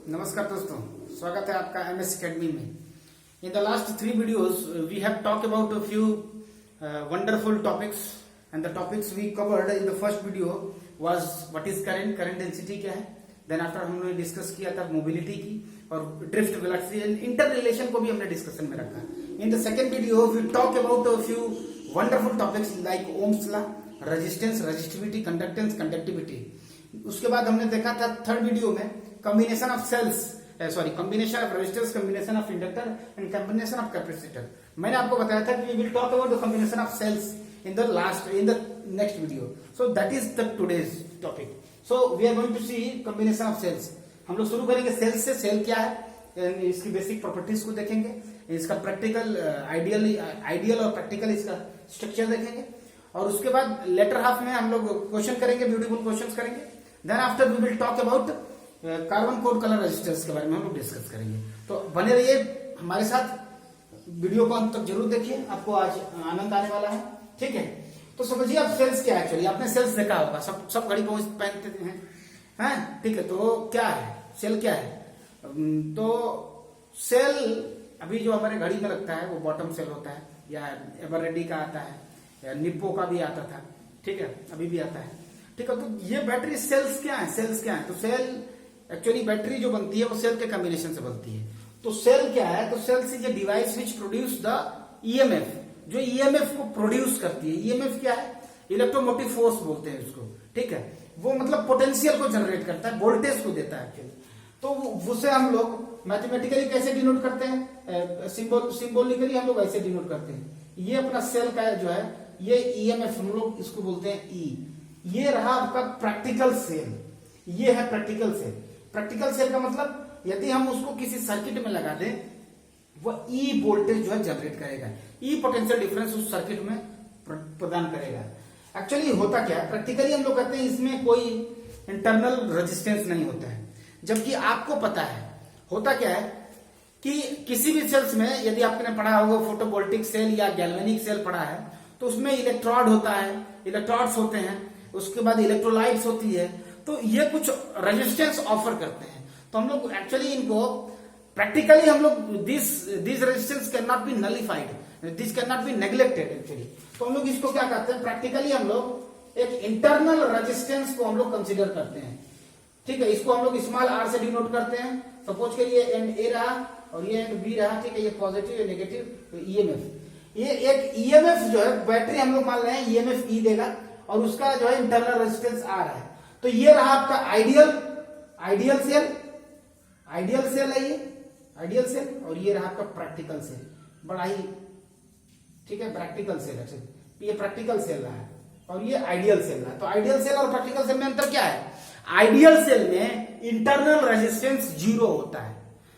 नमस्कार दोस्तों, स्वागत है आपका एमएस अकेडमी में। In the last 3 videos we have talk about a few wonderful topics and the topics we covered in the first video was what is current density क्या है। Then after हमने discuss किया था mobility की और drift velocity and inter relation को भी हमने डिस्कशन में रखा। In the second video we talk about a few wonderful topics like Ohm's law, resistance, resistivity, conductance, conductivity. उसके बाद हमने देखा था थर्ड वीडियो में combination of cells, combination of resistance, combination of inductor and combination of capacitor. मैंने आपको बताया था कि we will talk about the combination of cells in the next video. So that is the today's topic. So we are going to see combination of cells. हम लोग शुरू करेंगे sales से। सेल क्या है, इसकी बेसिक प्रॉपर्टीज को देखेंगे, इसका प्रैक्टिकल आइडियल और प्रैक्टिकल इसका स्ट्रक्चर देखेंगे और उसके बाद लेटर हाफ में हम लोग क्वेश्चन करेंगे, ब्यूटीफुल क्वेश्चंस करेंगे। Then after we will talk about carbon code colour resistance के बारे में हम लोग डिस्कस करेंगे। तो बने रहिए हमारे साथ, वीडियो को अंत तक जरूर देखिए, आपको आज आनंद आने वाला है। ठीक है, तो समझिए आप सेल्स क्या है। एक्चुअली आपने सेल्स देखा होगा, सब घड़ी पहनते हैं। ठीक है, तो क्या है सेल, क्या है? तो सेल अभी जो हमारे घड़ी में लगता है वो बॉटम सेल होता है, या एवररेडी का आता है, या निप्पो का भी आता था। ठीक है, अभी भी आता है। ठीक है, तो ये बैटरी सेल्स क्या है? सेल्स क्या है? तो सेल एक्चुअली बैटरी जो बनती है वो सेल के कॉम्बिनेशन से बनती है। तो सेल क्या है? तो cells is a device which produce the EMF, जो ईएमएफ को प्रोड्यूस करती है। ईएमएफ क्या है? इलेक्ट्रोमोटिव फोर्स बोलते हैं उसको। ठीक है, वो मतलब पोटेंशियल को जनरेट करता है, वोल्टेज को देता है एक्चुअली। तो उसे हम लोग मैथमेटिकली कैसे डिनोट करते हैं? सिंबॉलिकली हम लोग ऐसे डिनोट करते हैं। ये अपना सेल का जो है ये ईएमएफ, हम लोग इसको बोलते हैं ई। ये रहा आपका प्रैक्टिकल सेल, ये है प्रैक्टिकल सेल। प्रैक्टिकल सेल का मतलब यदि हम उसको किसी सर्किट में लगा दें, वो ई वोल्टेज जो है जनरेट करेगा, ई पोटेंशियल डिफरेंस उस सर्किट में प्रदान करेगा। एक्चुअली होता क्या है, प्रैक्टिकली हम लोग कहते हैं इसमें कोई इंटरनल रेजिस्टेंस नहीं होता है। जबकि आपको पता है होता क्या है कि किसी भी सेल्स में, यदि आपने पढ़ा होगा फोटोवोल्टिक सेल या गैल्वेनिक सेल पढ़ा है, तो उसमें इलेक्ट्रोड होता है, इलेक्ट्रोड्स होते हैं, उसके बाद इलेक्ट्रोलाइट्स होती है। तो ये कुछ रेजिस्टेंस ऑफर करते हैं। तो हम लोग एक्चुअली इनको प्रैक्टिकली हम लोग this resistance can not be nullified, this can not be neglected actually. तो हम लोग इसको क्या करते हैं, प्रैक्टिकली हम लोग एक इंटरनल रेजिस्टेंस को हम लोग कंसिडर करते हैं। ठीक है, इसको हम लोग स्मॉल आर से डिनोट करते हैं। सपोज करिए एंड ए रहा और ये एंड बी रहा। ठीक है, ये पॉजिटिव या नेगेटिव ईएमएफ। ये एक ईएमएफ जो है बैटरी हम लोग मान रहे हैं ईएमएफ ई देगा और उसका जो है इंटरनल रेजिस्टेंस आर है। तो ये रहा आपका आइडियल सेल, आइडियल सेल है ये आइडियल सेल, और ये रहा आपका प्रैक्टिकल सेल, बड़ा ही ठीक है प्रैक्टिकल सेल है। ये प्रैक्टिकल सेल रहा है और ये आइडियल सेल रहा है। तो आइडियल सेल और प्रैक्टिकल सेल में अंतर क्या है? आइडियल सेल में इंटरनल रेजिस्टेंस 0 होता है,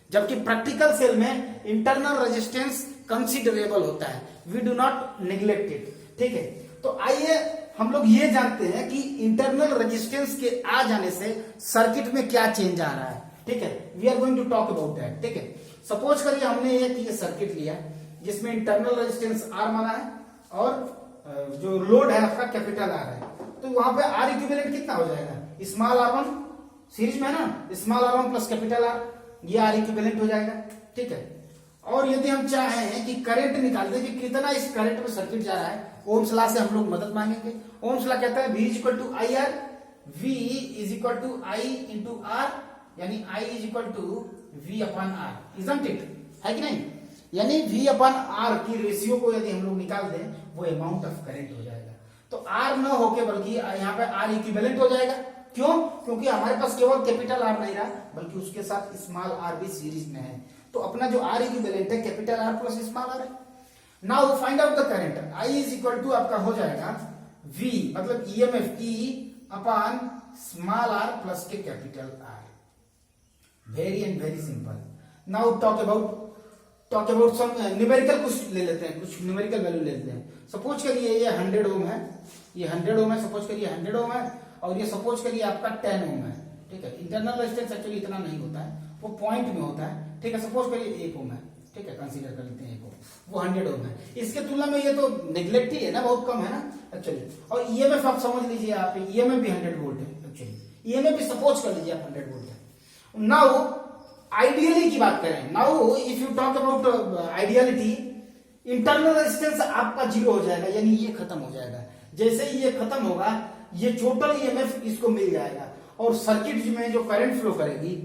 जबकि प्रैक्टिकल सेल में इंटरनल रेजिस्टेंस कंसिडरेबल होता है। We do not neglect it. ठीक है, तो आइए हम लोग ये जानते हैं कि इंटरनल रेजिस्टेंस के आ जाने से सर्किट में क्या चेंज आ रहा है। ठीक है, we are going to talk about that. ठीक है, सपोज करिए हमने ये सर्किट लिया जिसमें इंटरनल रेजिस्टेंस आर माना है और जो लोड है आपका कैपिटल आर है। तो वहां पे आर इक्विवेलेंट कितना हो जाएगा? स्मॉल आर वन सीरीज में है ना, small R one plus capital R, ये आर इक्विवेलेंट हो जाएगा। ठीक है, और यदि हम चाहे हैं कि करंट निकाल दें कि कितना इस करंट में सर्किट जा रहा है, ओम्स लॉ से हम लोग मदद मांगेंगे। ओम्स लॉ कहता है V is equal to I R, V is equal to I into R, यानी I is equal to V upon R. Isn't it, है कि नहीं? यानी V अपॉन आर की रेशियो को यदि हम लोग निकाल दें, वो अमाउंट ऑफ करंट हो जाएगा। तो R न होके बल्कि यहाँ पे R इक्विवेलेंट हो जाएगा। क्यों? क्योंकि हमारे पास केवल कैपिटल आर नहीं रहा, बल्कि उसके साथ स्मॉल आर भी सीरीज में है। तो अपना जो R इक्विवेलेंट है capital R plus small R है। Now find out the current. I is equal to आपका हो जाएगा V मतलब EMF E upon small R plus के capital R. Very and very simple. Now talk about some numerical, कुछ ले लेते हैं, कुछ न्यूमेरिकल वैल्यू ले लेते हैं। सपोज करिए ये 100 ओम है, ये 100 ओम है, सपोज करिए 100 ओम है, और ये सपोज करिए आपका 10 ओम है। ठीक है, इंटरनल रेजिस्टेंस एक्चुअली इतना नहीं होता है, वो पॉइंट में होता है। ठीक है, सपोज करिए 1 ओम है। ठीक है, कंसीडर कर लेते हैं 1 ओम, वो 100 ओम है। इसके तुलना में ये तो नेग्लेक्ट ही है ना, बहुत कम है ना एक्चुअली। और ईएमएफ आप समझ लीजिए, आप ईएमएफ भी 100 वोल्ट है एक्चुअली। ईएमएफ भी सपोज कर लीजिए आप 100 वोल्ट है। नाउ आइडियली की बात करें, now if you talk about ideality, internal resistance आपका जीरो हो जाएगा, यानी ये खत्म हो जाएगा। जैसे ही ये खत्म होगा, ये टोटल ईएमएफ इसको मिल जाएगा, और सर्किट में जो करंट फ्लो करेगी,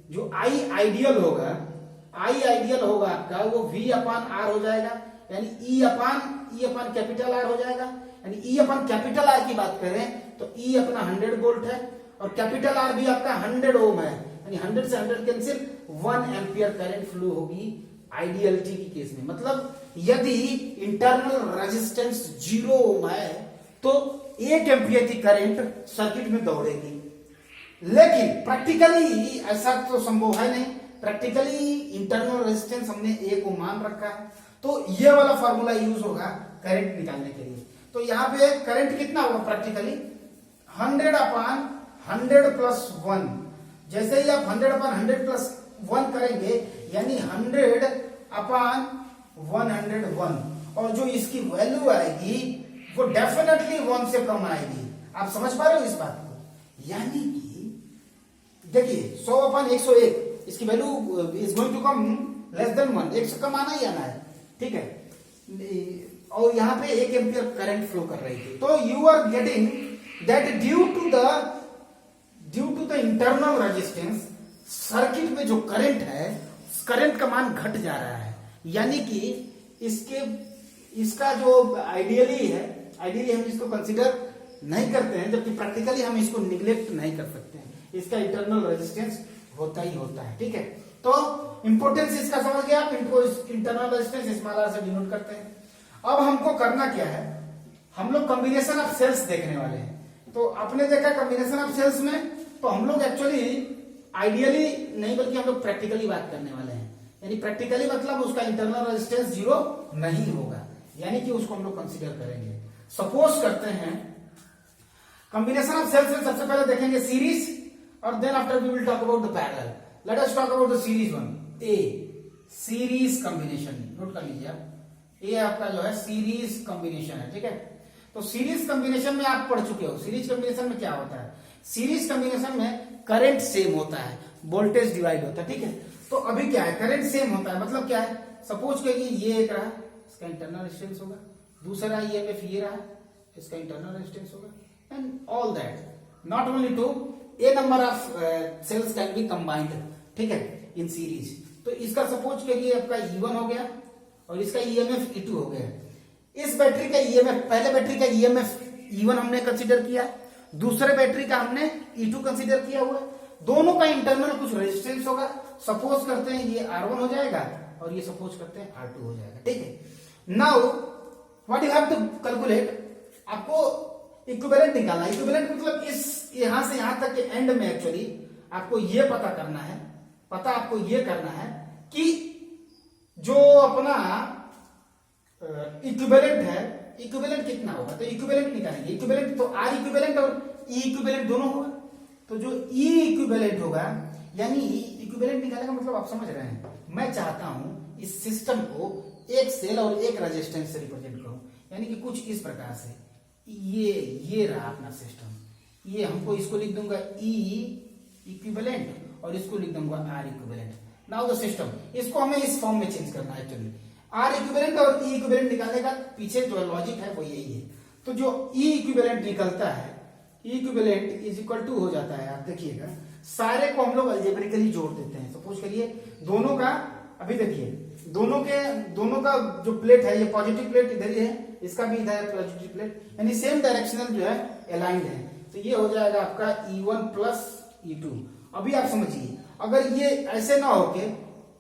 जो आई आइडियल होगा आपका, वो V अपान आर हो जाएगा, यानी E अपान कैपिटल आर हो जाएगा। यानी E अपान कैपिटल आर की बात करें तो E अपना 100 वोल्ट है, और कैपिटल आर भी आपका 100 ओम है, यानी 100 से 100 कैंसिल, 1 एम्पियर करंट फ्लो होगी आइडियलिटी की केस में। मतलब यदि इंटरनल रेजिस्टेंस 0 ओम है तो 1 एम्पियर की करंट सर्किट में दौड़ेगी। लेकिन प्रैक्टिकली ऐसा तो संभव है नहीं, प्रैक्टिकली इंटरनल रेजिस्टेंस हमने 1 ओम मान रखा है, तो ये वाला फार्मूला यूज होगा करंट निकालने के लिए। तो यहाँ पे करंट कितना होगा प्रैक्टिकली, 100 अपान 100 प्लस 1। जैसे ही आप 100 अपान 100 प्लस 1 करेंगे, यानी 100 अपान 101, और जो इसकी वैल्यू आएगी वो डेफिनेटली 1 से कम आएगी। आप समझ पा रहे हो इस बात को? यानी कि देखिए 100 अपान 101, इसकी value is going to come less than 1, 1 से कम आना ही आना है, ठीक है। और यहाँ पे 1 एम्पियर करंट फ्लो कर रही थी, तो you are getting that due to the internal resistance, circuit में जो करंट है, करंट का मान घट जा रहा है। यानी कि इसका जो आइडियली हम इसको कंसीडर नहीं करते हैं, जबकि प्रैक्टिकली हम इसको निग्लेक्ट नहीं कर सकते हैं। इसका इंटरनल रेजिस्टेंस होता ही होता है, ठीक है। तो इंपोर्टेंस इसका समझ गया आप, इनको इंटरनल रेजिस्टेंस स्मॉल आर से डिनोट करते हैं। अब हमको करना क्या है, हम लोग कॉम्बिनेशन ऑफ सेल्स देखने वाले हैं। तो आपने देखा कॉम्बिनेशन ऑफ सेल्स में, तो हम लोग एक्चुअली आइडियली नहीं बल्कि हम लोग प्रैक्टिकली बात करने वाले हैं। यानी प्रैक्टिकली मतलब उसका इंटरनल रेजिस्टेंस 0 नहीं होगा, यानी कि उसको हम लोग कंसीडर करेंगे। सपोज करते हैं कॉम्बिनेशन ऑफ सेल्स में सबसे पहले देखेंगे सीरीज, और then after we will talk about the parallel. Let us talk about the series one. A series combination, note कर लीजिए आप, ये आपका जो है सीरीज कॉम्बिनेशन है, ठीक है। तो सीरीज कॉम्बिनेशन में आप पढ़ चुके हो, सीरीज कॉम्बिनेशन में क्या होता है। सीरीज कॉम्बिनेशन में करंट सेम होता है, वोल्टेज डिवाइड होता है, ठीक है। तो अभी क्या है, करंट सेम होता है, मतलब क्या है, सपोज करिए ये एक रहा, इसका इंटरनल रेजिस्टेंस होगा, दूसरा ईएमएफ ये रहा, इसका इंटरनल रेजिस्टेंस होगा, and all that, not only two a number of cells can be combined, ठीक है, इन सीरीज। तो इसका सपोज करिए आपका E1 हो गया, और इसका ईएमएफ E2 हो गया। इस बैटरी का ईएमएफ, पहले बैटरी का ईएमएफ E1 हमने कंसीडर किया, दूसरे बैटरी का हमने E2 कंसीडर किया हुआ। दोनों का इंटरनल कुछ रेजिस्टेंस होगा, सपोज करते हैं ये R1 हो जाएगा, और ये सपोज करते हैं R2 हो जाएगा, ठीक है। Now what you have to calculate, आपको इक्विवेलेंट निकालना है। इक्विवेलेंट मतलब इस यहां से यहां तक के एंड में एक्चुअली आपको ये पता करना है, आपको ये करना है कि जो अपना इक्विवेलेंट है, इक्विवेलेंट कितना होगा, तो इक्विवेलेंट निकालेंगे। इक्विवेलेंट तो आर इक्विवेलेंट और ई इक्विवेलेंट दोनों होगा, तो जो ई इक्विवेलेंट होगा, यानी इक्विवेलेंट निकालने का मतलब आप समझ रहे हैं। मैं चाहता हूं इस सिस्टम को एक सेल और एक रेजिस्टेंस से रिप्रेजेंट करूं, यानी कि कुछ इस प्रकार से, ये रहा अपना सिस्टम, ये हमको इसको लिख दूंगा ई इक्विवेलेंट, और इसको लिख दूंगा R equivalent. Now the system, इसको हमें इस फॉर्म में चेंज करना है एक्चुअली। आर इक्विवेलेंट और ई इक्विवेलेंट निकालने का पीछे जो लॉजिक है वो यही है। तो जो ई इक्विवेलेंट निकलता है, ई इक्विवेलेंट इज इक्वल टू हो जाता है, आप देखिएगा सारे को हम लोग अलजेब्रिकली जोड़ देते हैं। सपोज करिए दोनों का, अभी देखिए दोनों का जो प्लेट है, ये पॉजिटिव प्लेट इधर ही है, इसका भी इधर है पॉजिटिव प्लेट, यानी सेम डायरेक्शनल जो है अलाइंड है। तो ये हो जाएगा आपका E1 प्लस E2। अभी आप समझिए, अगर ये ऐसे ना होके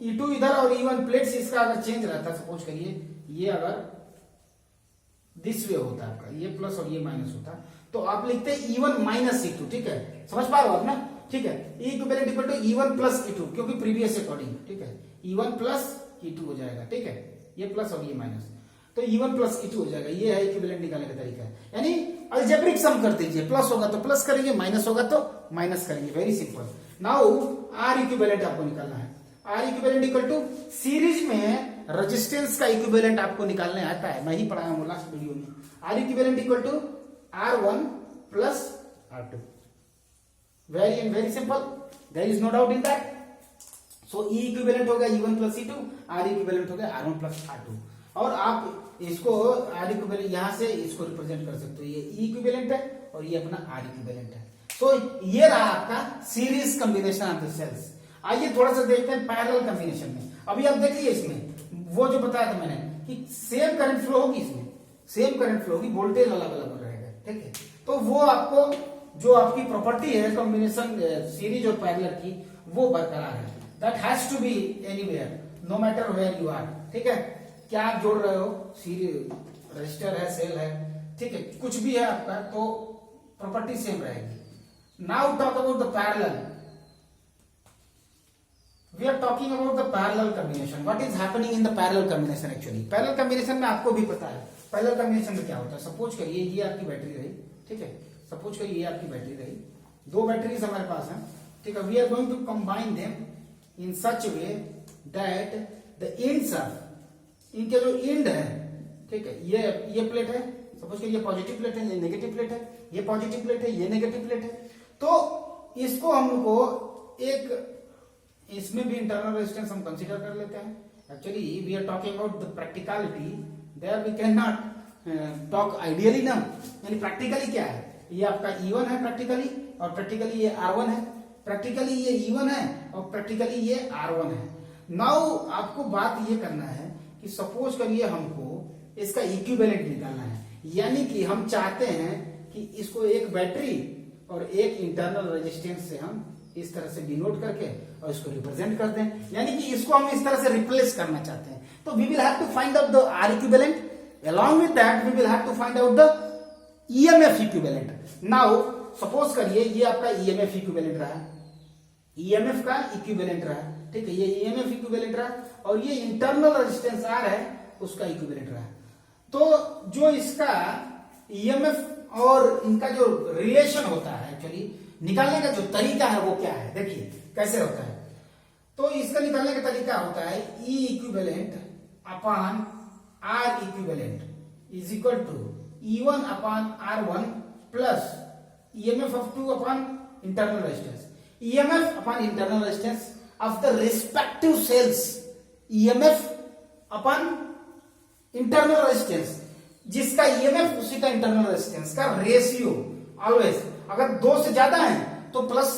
E2 इधर और E1 प्लेट्स इसका अगर चेंज रहता, सपोज करिए ये अगर दिस वे होता आपका, ये प्लस और ये माइनस होता, तो आप लिखते E1 माइनस E2, ठीक है, समझ पा रहे हो आप ना, ठीक है। E equivalent equal to E1 plus E2, क्योंकि प्रीवियस अकॉर्डिंग, ठीक है, E1 प्लस E2 हो जाएगा, ठीक है, ये प्लस और ये माइनस, तो E1 प्लस E2 हो जाएगा। ये है इक्विवेलेंट निकालने का तरीका, यानी अलजेब्रिक सम कर दीजिए, प्लस होगा तो प्लस करेंगे, माइनस होगा तो माइनस करेंगे, very simple. Now R equivalent आपको निकालना है। R equivalent equal to, series में रेजिस्टेंस का इक्विवेलेंट आपको निकालने आता है, मैं ही पढ़ाया हूं लास्ट वीडियो में। R equivalent equal to R1 plus R2, very simple, there is no doubt in that. So E equivalent हो गया E1 plus E2, are equivalent हो गया R1 प्लस R2। और आप इसको आर इक्विवेलेंट यहां से इसको रिप्रेजेंट कर सकते हो, ये ई इक्विवेलेंट है और ये अपना आर इक्विवेलेंट है। सो ये रहा आपका series combination of the cells. आइए थोड़ा सा देखते हैं पैरेलल कॉम्बिनेशन में। अभी आप देखिए इसमें वो जो बताया था मैंने कि सेम करंट फ्लो होगी, इसमें सेम करंट फ्लो होगी, वोल्टेज अलग अलग रहेगा, ठीक है। तो वो आपको जो आपकी प्रॉपर्टी है कॉम्बिनेशन सीरीज और पैरेलल की, वो बरकरार है। That has to be anywhere no matter where you are, ठीक है। क्या आप जोड़ रहे हो, सीरीज रजिस्टर है, सेल है, ठीक है, कुछ भी है आपका, तो प्रॉपर्टी सेम रहेगी। Now talk about the parallel. We are talking about the parallel combination. What is happening in the parallel combination actually? Parallel combination में आपको भी पता है parallel combination में क्या होता है। सपोज करिए ये आपकी बैटरी रही, ठीक है, सपोज करिए ये आपकी बैटरी रही, दो बैटरीज हमारे पास हैं, ठीक है। We are going to combine them in such way that the ends of, इनके जो एंड है, ठीक है, ये प्लेट है, सपोज करिए ये पॉजिटिव प्लेट है, ये नेगेटिव प्लेट है, ये पॉजिटिव प्लेट है, ये नेगेटिव प्लेट है। तो इसको हमको एक, इसमें भी इंटरनल रेजिस्टेंस हम कंसीडर कर लेते हैं। Actually we are talking about the practicality, there we can not talk ideally ना, यानी प्रैक्टिकली क्या है, ये आपका E1 है प्रैक्टिकली, और प्रैक्टिकली ये R1 है, प्रैक्टिकली ये E1 है और प्रैक्टिकली ये R1 है। नाउ आपको बात ये करना है कि सपोज करिए हमको इसका इक्विवेलेंट निकालना है, यानी कि हम चाहते हैं कि इसको एक बैटरी और एक इंटरनल रेजिस्टेंस से हम इस तरह से डिनोट करके और इसको रिप्रेजेंट कर दें, यानी कि इसको हम इस तरह से रिप्लेस करना चाहते हैं। तो we will have to find out the R equivalent, along with that we will have to find out the EMF equivalent. Now suppose करिए ये आपका EMF equivalent रहा, EMF का equivalent रहा, ठीक है, ये EMF equivalent रहा और ये इंटरनल रेजिस्टेंस R है उसका equivalent रहा। तो जो इसका EMF और इनका जो रिलेशन होता है, एक्चुअली निकालने का जो तरीका है वो क्या है, देखिए कैसे होता है। तो इसका निकालने का तरीका होता है E equivalent upon R equivalent is equal to E1 upon R1 plus EMF of 2 upon internal resistance, EMF upon internal resistance of the respective cells, EMF upon internal resistance, जिसका EMF उसी का इंटरनल रेजिस्टेंस का ratio always अगर 2 से ज्यादा है तो plus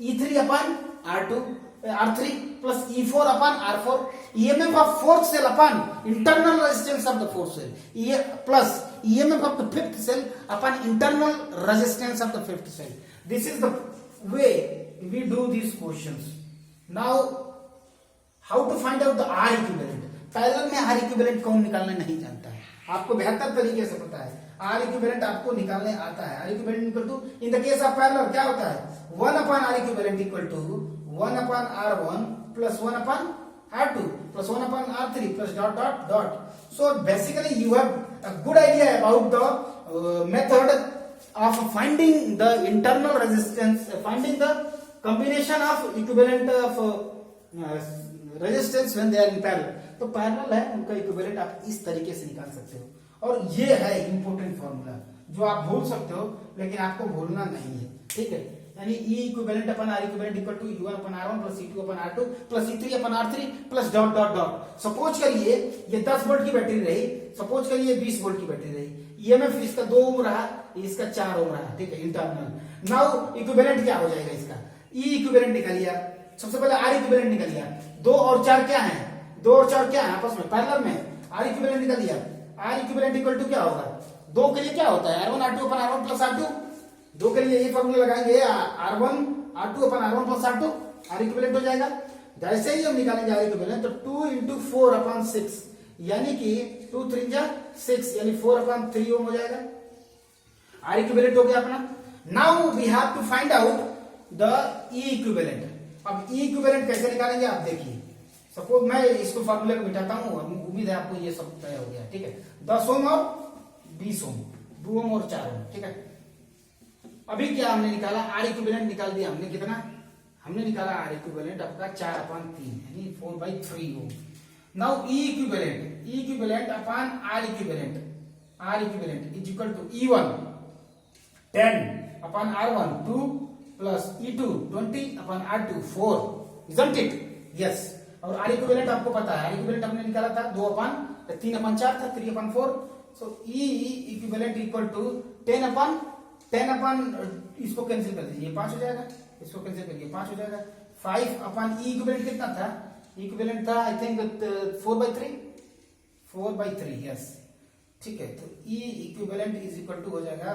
E3 upon R3 plus E4 upon R4, EMF of fourth cell upon internal resistance of the fourth cell, ये plus EMF of the fifth cell upon internal resistance of the fifth cell. This is the way we do these questions. Now how to find out the R equivalent? Parallel में R equivalent कौन निकालना नहीं जानता है, आपको बेहतर तरीके से पता है। R equivalent आपको निकालने आता है। R equivalent equal to, in the case of parallel क्या होता है, 1 upon R equivalent equal to 1 upon R1 plus 1 upon R2 plus 1 upon R3 plus dot dot dot. So basically you have a good idea about the method of finding the internal resistance, finding the combination of equivalent of resistance when they are in parallel. तो parallel है उनका equivalent आप इस तरीके से निकाल सकते हो, और ये है इंपॉर्टेंट फॉर्मूला जो आप भूल सकते हो लेकिन आपको भूलना नहीं है, ठीक है। यानी E equivalent upon R equivalent equal to E1 upon R1 plus E2 upon R2 plus E3 upon R3 plus dot dot dot. Suppose करिए ये 10 वोल्ट की बैटरी रही, सपोज करिए 20 वोल्ट की बैटरी रही, EMF इसका 2 ओम रहा, इसका 4 ओम रहा, ठीक है, इंटरनल। नाउ इक्विवेलेंट क्या हो जाएगा इसका, E इक्विवेलेंट निकालिए, सबसे पहले R इक्विवेलेंट निकालिए। 2 और 4 क्या है, 2 और 4 क्या है आपस में पैरेलल में, R इक्विवेलेंट निकालिए। R इक्विवेलेंट इक्वल टू क्या होगा, 2 के लिए क्या होता है R1 R2 अपन R1 प्लस R2, 2 के लिए ये फॉर्मूला लगाएंगे R1 R2 अपन R1 plus R2, R equivalent हो जाएगा। जैसे ही हम निकालेंगे R इक्विवेलेंट तो 2 into 4 upon 6 यानी कि 2 3 जा 6 यानी 4 upon 3 ओम हो जाएगा। R इक्विवेलेंट हो गया अपना। Now we have to find out the E equivalent. अब E इक्विवेलेंट कैसे निकालेंगे आप देखिए। सपोज मैं इसको फॉर्मूले को मिटाता हूं, उम्मीद है आपको ये सब तय हो गया, ठीक है। 10 ओम और 20 ओम, 2 ओम और 4 ओम, ठीक है। अभी क्या हमने निकाला, R इक्विवेलेंट निकाल दिया हमने, कितना हमने निकाला R इक्विवेलेंट आपका 4/3 यानी 4/3 ohm. Now E equivalent upon R equivalent is equal to E1 10 अपॉन R1 2 प्लस E2 20 अपॉन R2 4, isn't it? यस। और आर इक्विवेलेंट आपको पता है, आर इक्विवेलेंट हमने निकाला था 3/4 था, 3/4। सो ई इक्विवेलेंट इक्वल टू 10 इसको कैंसिल कर दीजिए, 5 हो जाएगा, इसको कैंसिल करिए, 5 हो जाएगा। 5 ई इक्विवेलेंट कितना था, इक्विवेलेंट था आई थिंक 4/3 यस, ठीक है। तो ई इक्विवेलेंट इज इक्वल टू हो जाएगा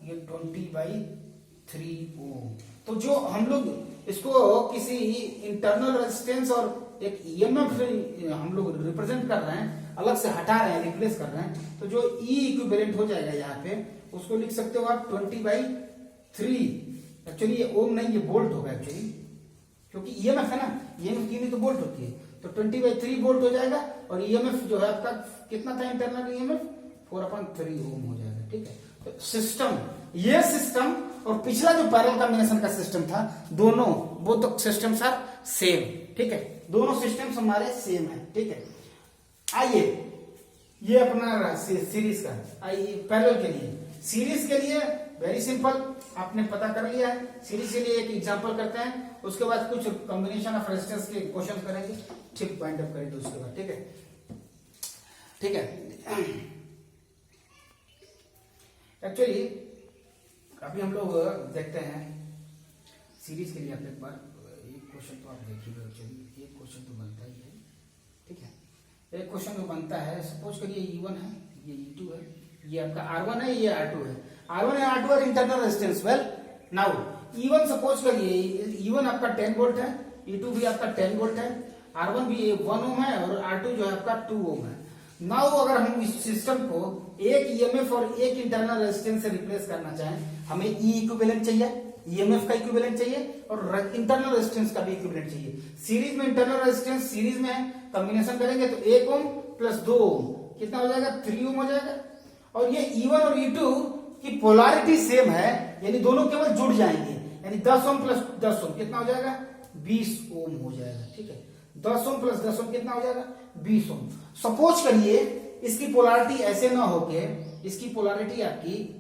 ये 20/3 ओम। तो जो हम लोग इसको किसी इंटरनल रेजिस्टेंस और एक ईएमएफ हम लोग रिप्रेजेंट कर रहे हैं, अलग से हटा रहे हैं, रिप्लेस कर रहे हैं, तो जो ई इक्विवेलेंट हो जाएगा यहाँ पे उसको लिख सकते हो आप 20/3। एक्चुअली ये ओम नहीं, ये वोल्ट होगा एक्चुअली, क्योंकि ईएमएफ है ना, ईएमएफ की नहीं तो वोल्ट होती है, तो 20/3 वोल्ट हो जाएगा। और ईएमएफ जो है आपका कितना था इंटरनल ईएमएफ, 4/3 ओम हो जाएगा, ठीक है। तो सिस्टम, ये सिस्टम और पिछला जो पैरेलल कॉम्बिनेशन का सिस्टम था, दोनों वो तो सिस्टम्स आर सेम, ठीक है, दोनों सिस्टम्स हमारे सेम है, ठीक है। आइए ये अपना सीरीज का, आइए पैरेलल के लिए, सीरीज के लिए वेरी सिंपल, आपने पता कर लिया है। सीरीज के लिए एक एग्जांपल करते हैं, उसके बाद कुछ कॉम्बिनेशन ऑफ रेजिस्टेंस के क्वेश्चन करेंगे, ठीक, पॉइंट अप करेंगे उसके बाद, ठीक है, ठीक है। एक्चुअली अभी हम लोग देखते हैं सीरीज के लिए, आप एक बार एक क्वेश्चन तो आप देखिएगा, एक्चुअली एक क्वेश्चन तो बनता ही है, ठीक है। एक क्वेश्चन जो बनता है, सपोज करिए E1 है, ये E2 है, ये आपका R1 है, ये R2 है। R1 है R2 are internal resistance. Well now E1 suppose करिए, E1 आपका 10 वोल्ट है, E2 भी आपका 10 वोल्ट है, R1 भी 1 ओम है और R2 जो है आपका 2 ओम है। नाउ अगर हम इस सिस्टम को एक ईएमएफ और एक इंटरनल रेजिस्टेंस से रिप्लेस करना चाहें, हमें ई इक्विवेलेंट चाहिए, ईएमएफ का इक्विवेलेंट चाहिए और इंटरनल रेजिस्टेंस का भी इक्विवेलेंट चाहिए। सीरीज में इंटरनल रेजिस्टेंस सीरीज में है, कॉम्बिनेशन करेंगे तो 1 ओम प्लस 2 ओम कितना हो जाएगा, 3 ओम हो जाएगा। और ये E1 और E2 की पोलैरिटी सेम है, यानी दोनों केवल जुड़ जाएंगे, यानी 10 ओम प्लस 10 ओम कितना हो जाएगा, 20 ओम हो जाएगा, ठीक है। 10 ओम प्लस 10 ओम कितना हो जाएगा, 20 ओम। सपोज करिए इसकी पोलैरिटी ऐसे ना होके इसकी पोलैरिटी आपकी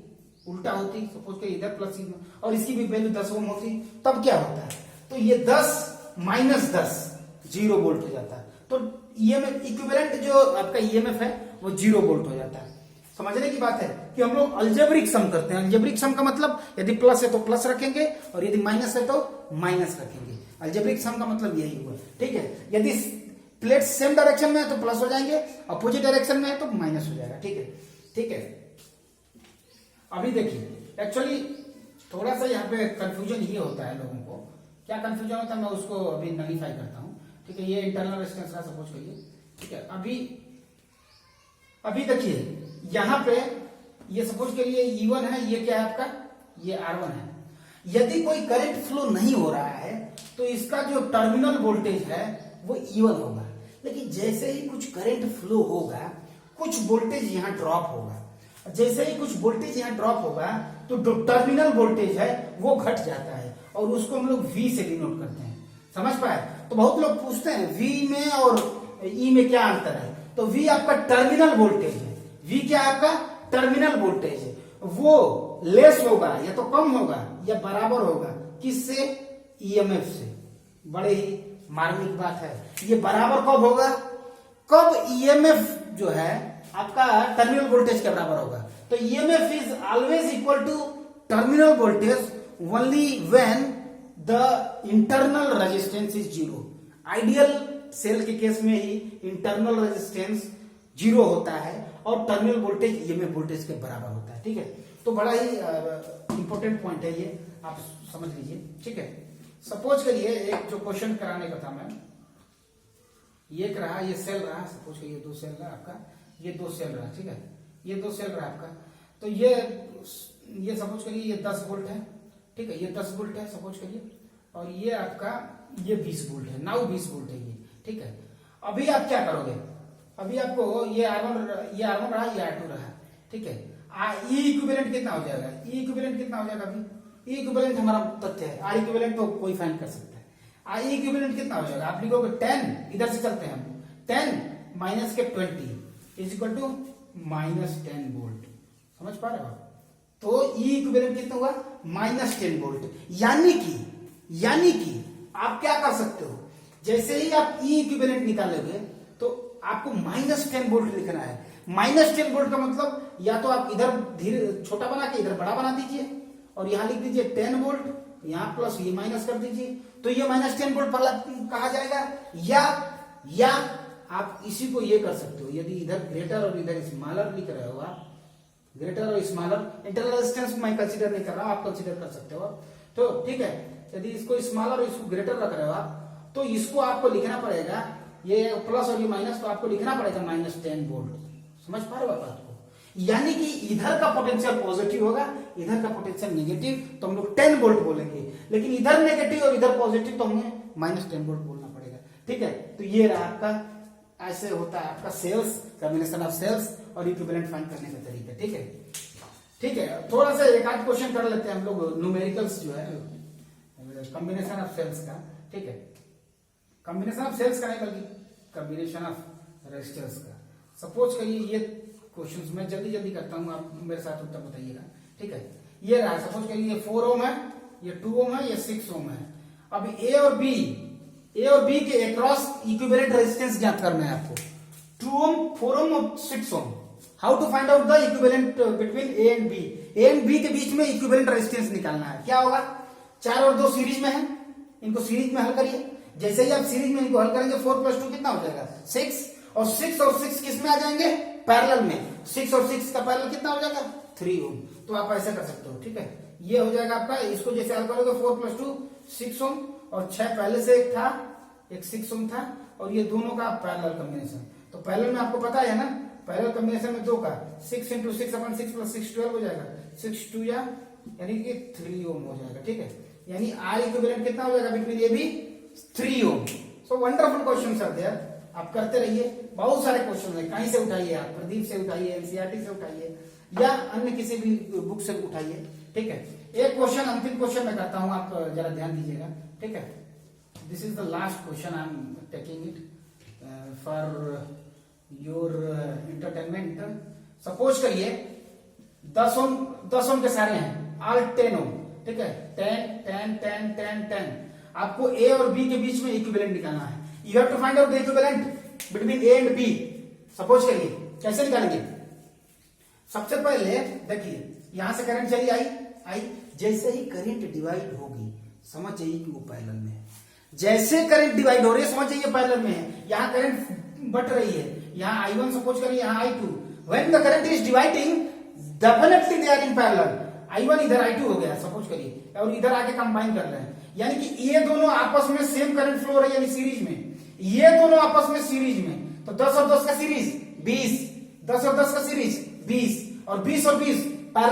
उल्टा होती, सपोज करिए इधर प्लस और इसकी भी वैल्यू 10 ओम होती, तब क्या होता है, तो ये 10 माइनस 10 0 वोल्ट हो जाता है। तो ईएमएफ इक्विवेलेंट जो आपका ईएमएफ है वो 0 वोल्ट हो जाता है। समझने की बात है कि हम लोग अलजेब्रिक सम करते हैं। अलजेब्रिक सम का मतलब यदि प्लस है तो प्लस रखेंगे और यदि माइनस है तो माइनस रखेंगे। अलजेब्रिक सम का मतलब यही हुआ, ठीक है। यदि प्लेट सेम डायरेक्शन में है तो प्लस हो जाएंगे, अपोजिट डायरेक्शन में है तो माइनस हो जाएगा, ठीक है, ठीक है। अभी देखिए एक्चुअली थोड़ा सा यहाँ पे कंफ्यूजन ये होता है लोगों को, क्या कंफ्यूजन होता है मैं उसको अभी नलीफाई करता हूँ, ठीक है। ये इंटरनल रेजिस्टेंस का सपोज करिए, ठीक है। अभी देखिए यहाँ पे ये सपोज करिए E1 है, ये क्या है आपका, ये R1 है। यदि कोई करंट फ्लो नहीं हो रहा है तो इसका जो टर्मिनल वोल्टेज है वो E1 होगा, लेकिन जैसे ही कुछ करंट फ्लो होगा कुछ वोल्टेज यहाँ ड्रॉप होगा। जैसे ही कुछ वोल्टेज यहाँ ड्रॉप होगा तो जो टर्मिनल वोल्टेज है वो घट जाता है और उसको हम लोग V से डिनोट करते हैं। समझ पाए? तो बहुत लोग पूछते हैं V में और E में क्या अंतर है, तो V आपका टर्मिनल वोल्टेज है, V क्या है आपका टर्मिनल वोल्टेज है, वो लेस होगा या तो कम होगा या बराबर होगा किससे, ईएमएफ से। बड़े ही मार्मिक बात है, ये बराबर कब होगा, कब ईएमएफ जो है आपका टर्मिनल वोल्टेज के बराबर होगा। तो EMF is always equal to terminal voltage only when the internal resistance is 0। Ideal cell के केस में ही इंटरनल रेजिस्टेंस 0 होता है और टर्मिनल वोल्टेज ईएमएफ वोल्टेज के बराबर होता है, ठीक है। तो बड़ा ही इंपॉर्टेंट पॉइंट है ये, आप समझ लीजिए, ठीक है। सपोज करिए एक जो क्वेश्चन कराने का था मैं, ये रहा, ये सेल रहा, सपोज करिए 2 सेल रहा आपका, ये 2 सेल रहा, ठीक है, ये 2 सेल रहा आपका। तो ये सपोज करिए ये 10 वोल्ट है, ठीक है, ये 10 वोल्ट है सपोज करिए, और ये आपका ये 20 वोल्ट है, नाउ 20 वोल्ट है ये, ठीक है। अभी आप क्या करोगे, अभी आपको ये R1 रहा, ये R2 रहा, ठीक है। ई इक्विवेलेंट कितना हो जाएगा, ई इक्विवेलेंट कितना हो जाएगा, अभी ई इक्विवेलेंट हमारा तथ्य है, आर इक्विवेलेंट तो कोई फाइंड कर सकता है। आई इक्विवेलेंट कितना हो जाएगा, आप लिखोगे 10, इधर से चलते हैं हम, 10 माइनस के 20 इज इक्वल टू -10 वोल्ट। समझ पा रहे हो आप? तो ई इक्विवेलेंट कितना हुआ, -10 वोल्ट। यानी कि आप क्या कर सकते हो, जैसे ही आप ई इक्विवेलेंट निकालोगे तो आपको -10 वोल्ट लिखना है। -10 वोल्ट का मतलब या तो आप इधर धीरे छोटा बना के इधर बड़ा बना दीजिए और यहां लिख दीजिए 10 वोल्ट, यहां प्लस ये माइनस कर दीजिए, तो ये -10 वोल्ट कहा जाएगा। या आप इसी को ये कर सकते हो, यदि इधर ग्रेटर और इधर स्मॉलर लिख रहे हो आप, ग्रेटर और स्मॉलर, इंटरनल रेजिस्टेंस मैं कंसीडर नहीं कर रहा हूं, आप कंसीडर कर सकते हो। तो ठीक है, यदि इसको स्मॉलर और इसको ग्रेटर रख रहे हो आप, तो इसको आपको लिखना पड़ेगा, ये प्लस और ये माइनस, तो आपको लिखना पड़ेगा -10 वोल्ट। समझ पा रहे हो बात को? यानी कि इधर का पोटेंशियल पॉजिटिव होगा, इधर का पोटेंशियल नेगेटिव, तो हम लोग 10 वोल्ट बोलेंगे, लेकिन इधर नेगेटिव और इधर पॉजिटिव, तो हमें -10 वोल्ट बोलना पड़ेगा। ठीक है, तो ये रहा आपका, ऐसे होता है आपका सेल्स, कॉम्बिनेशन ऑफ सेल्स और इक्विवेलेंट फाइंड करने का तरीका। ठीक है, ठीक है, थोड़ा सा एक आध क्वेश्चन कर लेते हैं हम लोग, न्यूमेरिकल्स जो है कॉम्बिनेशन ऑफ सेल्स का। ठीक है, कॉम्बिनेशन ऑफ सेल्स का नहीं बल्कि कॉम्बिनेशन ऑफ रेजिस्टर्स का। सपोज करिए ये क्वेश्चंस मैं जल्दी जल्दी करता हूं, आप मेरे साथ उत्तर बताइएगा। ठीक है, ये रहा, सपोज करिए ये 4 ओम है, ये 2 ओम है, ये 6 ओम है। अब ए और बी के अक्रॉस इक्विवेलेंट रेजिस्टेंस ज्ञात करना है आपको, 2 ओम, 4 ओम और 6 ohm. How to find out the equivalent between A and B? A and B के बीच में इक्विवेलेंट रेजिस्टेंस निकालना है। क्या होगा? 4 और 2 सीरीज में है, इनको सीरीज में हल करिए। जैसे ही आप सीरीज में इनको हल करेंगे 4 + 2 कितना हो जाएगा? 6, और 6 किस में आ जाएंगे? पैरेलल में। 6 और 6 का पैरेलल कितना हो जाएगा? 3 ओम। तो आप ऐसा कर सकते हो। ठीक है, ये हो जाएगा आपका, इसको जैसे हल करोगे 4 + 2 6 ओम, और 6 पहले से एक था, एक 6 ओम था, और ये दोनों का पैरेलल कॉम्बिनेशन। तो पैरेलल में आपको पता है ना, पैरेलल कॉम्बिनेशन में 2 का 6 × 6 / 6 + 6 12 हो जाएगा, 6 2 या यानी कि 3 ओम हो जाएगा। ठीक है, यानी आर इक्विवेलेंट कितना हो जाएगा between A B? 3 ohm. So wonderful question are there, आप करते रहिए। बहुत सारे क्वेश्चन है, कहीं से उठाइए आप, प्रदीप से उठाइए, एनसीईआरटी से उठाइए, या अन्य किसी भी बुक से उठाइए। ठीक है, एक क्वेश्चन, अंतिम क्वेश्चन मैं करता हूं, आप जरा ध्यान दीजिएगा। ठीक है, this is the last question, I am taking it for your entertainment. Suppose करिए 10 ओम के सारे हैं, ऑल 10 ओम। ठीक है, 10 आपको ए और बी के बीच में इक्विवेलेंट निकालना है। You have to find out the equivalent between A and B. Suppose करिए, कैसे निकालेंगे? सबसे पहले देखिए, यहां से करंट चली आई, जैसे ही करंट डिवाइड होगी समझ जाइए कि वो पैरेलल में है। जैसे करंट डिवाइड हो रही है समझ जाइए पैरेलल में है। यहां करंट बढ़ रही है, यहां I1 सपोज करिए, यहां I2। When the current is dividing definitely they are in parallel. I1 इधर I2 हो गया सपोज करिए, और इधर आके कंबाइन कर रहे हैं, यानी कि ये दोनों आपस में सेम करंट फ्लो हो रही है, यानी सीरीज में। ये दोनों आपस में सीरीज में, तो 10 और 10 का सीरीज 20, 10 और 10 का सीरीज 20, और 20 और 20 पैरेलल